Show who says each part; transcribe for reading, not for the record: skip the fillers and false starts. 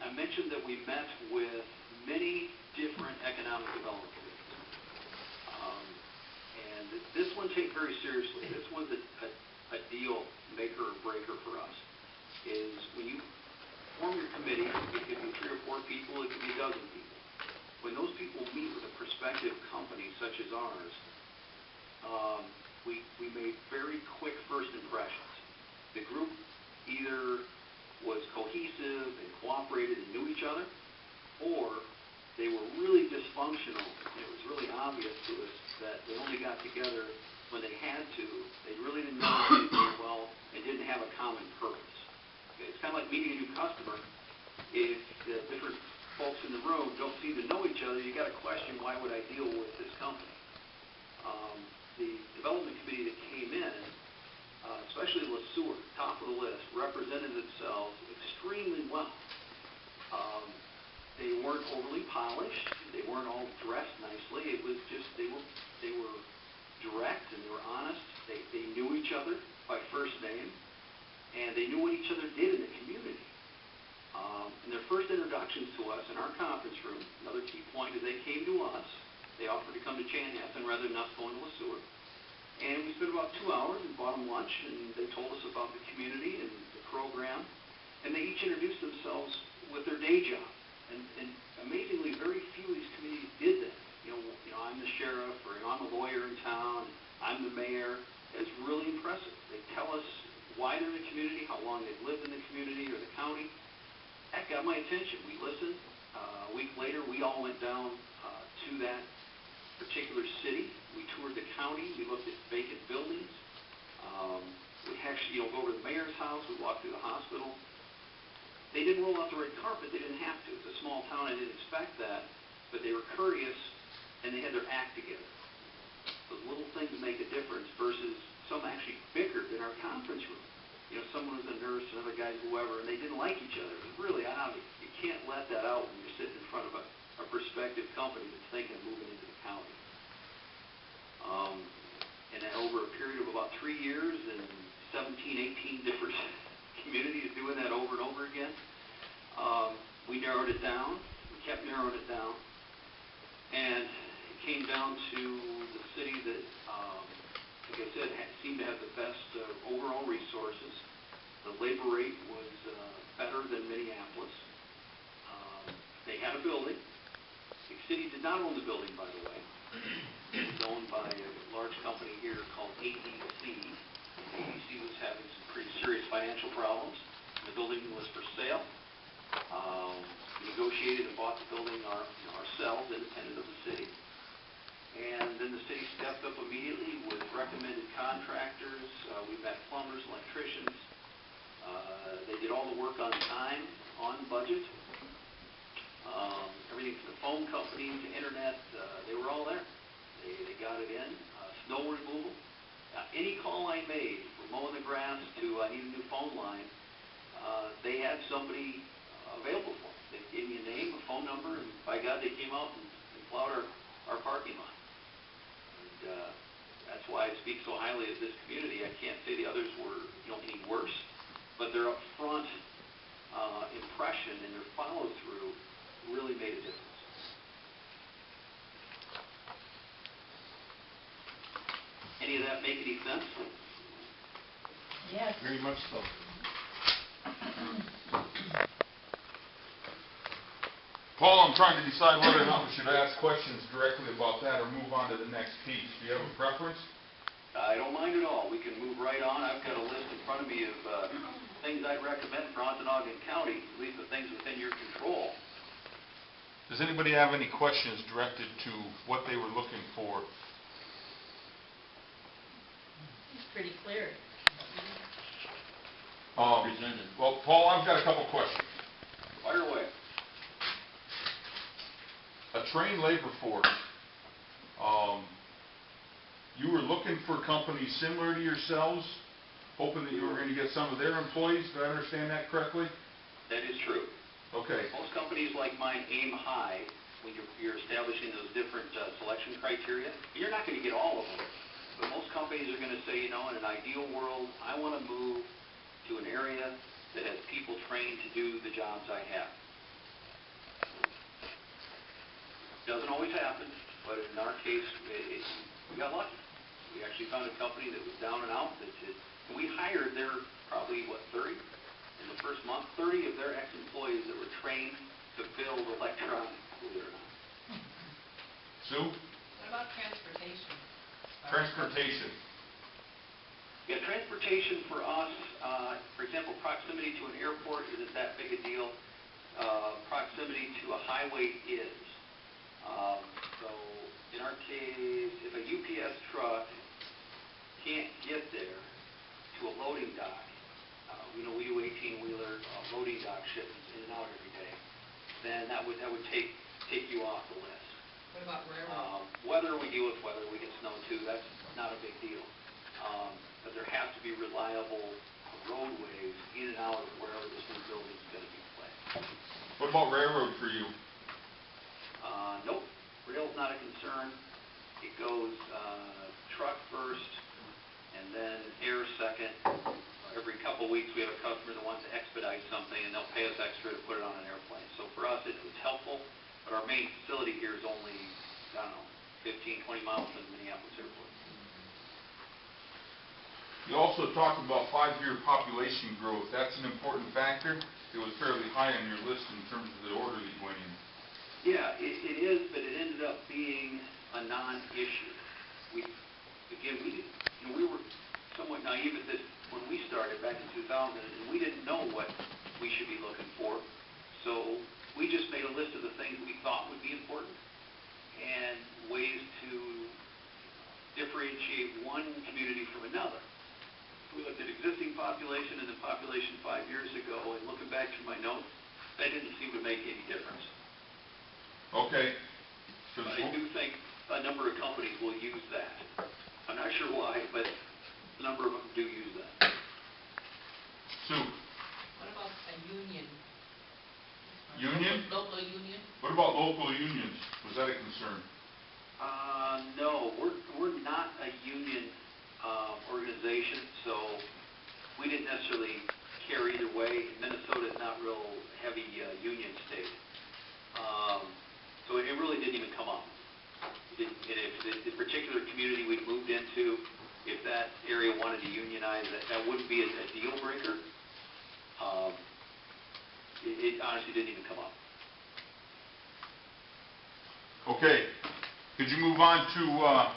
Speaker 1: I mentioned that we met with many different economic development committees. And this one take very seriously. This was a deal maker or breaker for us, is when you form your committee, it could be 3 or 4 people, it could be a dozen people. When those people meet with a prospective company such as ours, we made very quick first impressions. The group either was cohesive and cooperated and knew each other, or they were really dysfunctional, and it was really obvious to us that they only got together when they had to. They really didn't know each other very well and didn't have a common purpose. Okay, it's kind of like meeting a new customer. If the different folks in the room don't seem to know each other, you got to question, why would I deal with this company? The development committee that came in, especially LeSueur, top of the list, represented themselves extremely well. They weren't overly polished. They weren't all dressed nicely. It was just they were direct and they were honest. They knew each other by first name, and they knew what each other did in the community. And their first introductions to us in our conference room, another key point, is they came to us. They offered to come to Chanhassen rather than us going to LeSueur. And we spent about 2 hours and bought them lunch, and they told us about the community and the program. And they each introduced themselves with their day job. And amazingly, very few of these communities did that. You know, I'm the sheriff, or I'm a lawyer in town, I'm the mayor. It's really impressive. They tell us why they're in the community, how long they've lived in the community or the county. That got my attention. We listened. A week later, we all went down to that particular city. We toured the county. We looked at vacant buildings. We actually, go over to the mayor's house. We walked through the hospital. They didn't roll out the red carpet. They didn't have to. It's a small town. I didn't expect that. But they were courteous, and they had their act together. Those little things make a difference versus some actually bickered in our conference room. Someone was a nurse, another guy's whoever, and they didn't like each other. It was really obvious. You can't let that out when you're sitting in front of a prospective company that's thinking of moving into the county. And then over a period of about 3 years and 17, 18 different communities doing that over and over again, we narrowed it down. We kept narrowing it down. And it came down to the city that, like I said, seemed to have the best overall resources. The labor rate was better than Minneapolis. They had a building. The city did not own the building, by the way. It was owned by a large company here called ADC. ADC was having some pretty serious financial problems. The building was for sale. We negotiated and bought the building ourselves, independent of the city. And then the city stepped up immediately with recommended contractors. We met plumbers, electricians. They did all the work on time, on budget. Everything from the phone company to internet, they were all there. They got it in. Snow removal. Any call I made, from mowing the grass to I need a new phone line, they had somebody available for me. They gave me a name, a phone number, and by God, they came out and plowed our parking lot. And that's why I speak so highly of this community. I can't say the others were any worse, but their upfront impression and their follow-through really made a difference. Any of that make any sense?
Speaker 2: Yes.
Speaker 3: Very much so. Paul, I'm trying to decide whether or not we should ask questions directly about that or move on to the next piece. Do you have a preference?
Speaker 1: I don't mind at all. We can move right on. I've got a list in front of me of things I'd recommend for Ontonagon County, at least the things within your control.
Speaker 3: Does anybody have any questions directed to what they were looking for?
Speaker 2: It's pretty clear.
Speaker 3: Well, Paul, I've got a couple questions.
Speaker 1: Fire away.
Speaker 3: A trained labor force. You were looking for companies similar to yourselves, hoping that you were going to get some of their employees. Did I understand that correctly?
Speaker 1: That is true.
Speaker 3: Okay.
Speaker 1: Most companies like mine aim high when you're establishing those different selection criteria. You're not going to get all of them, but most companies are going to say, in an ideal world, I want to move to an area that has people trained to do the jobs I have. Doesn't always happen, but in our case, we got lucky. We actually found a company that was down and out, and we hired their probably, 30? In the first month, 30 of their ex-employees that were trained to build electronics, believe it or not.
Speaker 3: Sue?
Speaker 2: What about transportation?
Speaker 3: Transportation.
Speaker 1: Yeah, transportation for us, for example, proximity to an airport isn't that big a deal. Proximity to a highway is. So in our case, if a UPS truck can't get there to a loading dock, we do 18-wheeler loading dock shipments in and out every day, then that would take you off the list.
Speaker 2: What about railroad?
Speaker 1: Weather, we deal with weather. We get snow too. That's not a big deal. But there has to be reliable roadways in and out of wherever this new building is going to be placed.
Speaker 3: What about railroad for you?
Speaker 1: Nope. Rail's not a concern. It goes truck first and then air second. Every couple weeks we have a customer that wants to expedite something and they'll pay us extra to put it on an airplane. So for us it's helpful, but our main facility here is only, 15, 20 miles from Minneapolis Airport.
Speaker 3: You also talked about 5-year population growth. That's an important factor. It was fairly high on your list in terms of the order that you went in.
Speaker 1: Yeah, it is, but it ended up being a non-issue. We were somewhat naive at this when we started back in 2000, and we didn't know what we should be looking for. So we just made a list of the things we thought would be important and ways to differentiate one community from another. We looked at existing population and the population 5 years ago, and looking back through my notes, that didn't seem to make any difference.
Speaker 3: Okay.
Speaker 1: But I do think a number of companies will use that. I'm not sure why, but a number of them do use that.
Speaker 3: Sue?
Speaker 2: What about a union?
Speaker 3: Union?
Speaker 2: Local union?
Speaker 3: What about local unions? Was that a concern?
Speaker 1: No, we're not a union organization, so we didn't necessarily care either way. Minnesota is not real heavy union state. So it really didn't even come up. If the particular community we moved into, if that area wanted to unionize, that wouldn't be a deal breaker. It honestly didn't even come up.
Speaker 3: Okay. Could you move on to